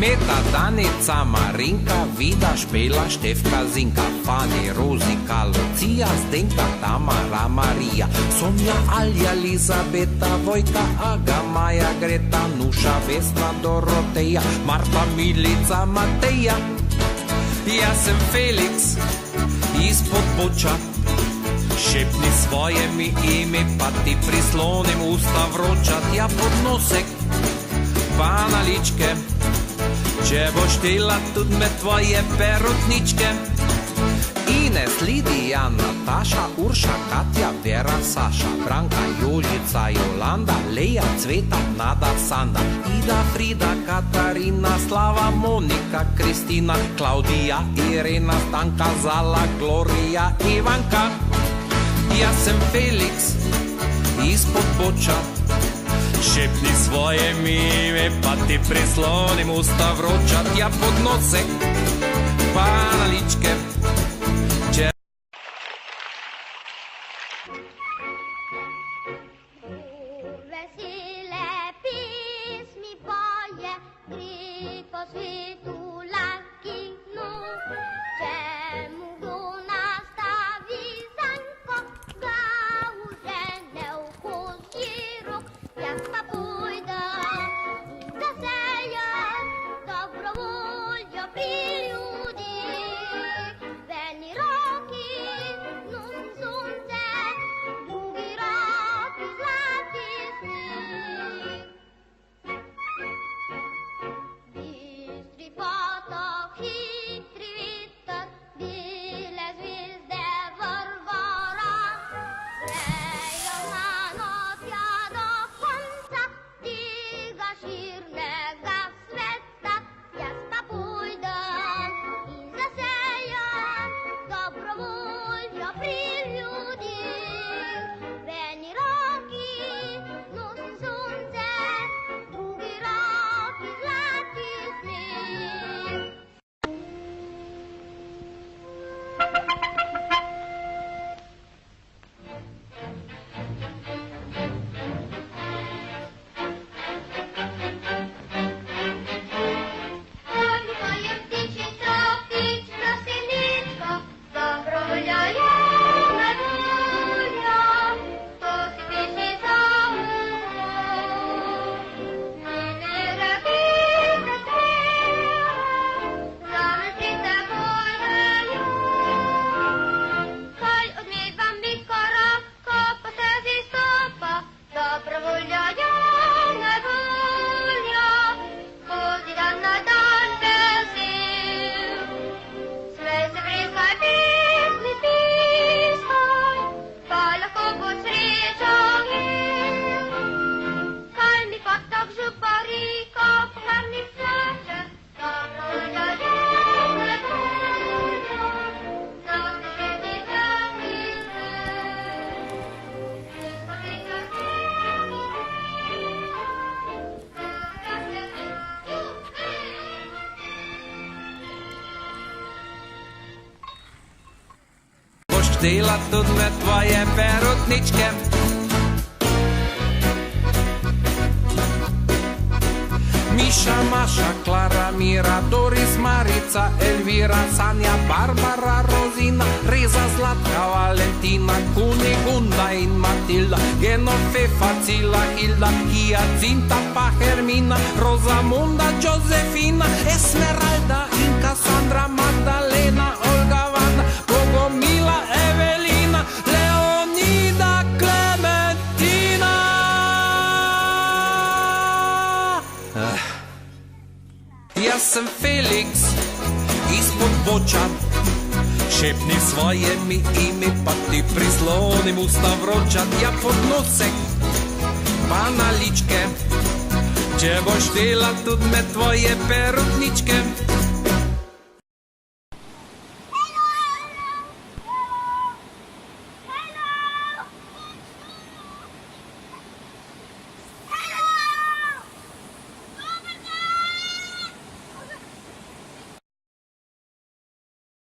Meta, Danica, Marinka, Vida, Špela, Štefka, Zinka, Fani, Rozika, Lucija, Zdenka, Tamara, Marija, Sonja, Alja, Elizabeta, Vojka, Aga, Maja, Greta, Nuša, Vesna, Doroteja, Marta, Milica, Mateja. Ja sem Felix ispod Boča, šepni svoje mi ime, pa ti prislonim usta vroča, tja pod nosek, pa na ličke, če boš štela tudi me tvoje perutničke. Ines, Lidija, Nataša, Urša, Katja, Vera, Saša, Branka, Jožica, Jolanda, Leja, Cveta, Nada, Sanda, Ida, Frida, Katarina, Slava, Monika, Kristina, Klaudija, Irena, Stanka, Zala, Gloria, Ivanka. Jaz sem Felix ispod Boča, šepni svoje ime, pa ti prislonim usta vroča, tja pod nosek, pa na ličke. Dela tudi me tvoje perutničke. Miša, Maša, Klara, Mira, Doris, Marica, Elvira, Sanja, Barbara, Rozina, Reza, Zlatka, Valentina, Kunigunda in Matilda, Genofefa, Cila, Hilda, Hiacinta, pa Hermina, Rosamunda, Josefina, Esmeralda in Cassandra, Magdalena, Olga, Vanda, Bogomila, Evelina, Leonida, Klementina. Jaz sem Felix ispod Boča, šepni svoje mi ime, pa ti prislonim usta vroča, tja pod nosek, pa na ličke, če boš štela tudi me tvoje perutničke.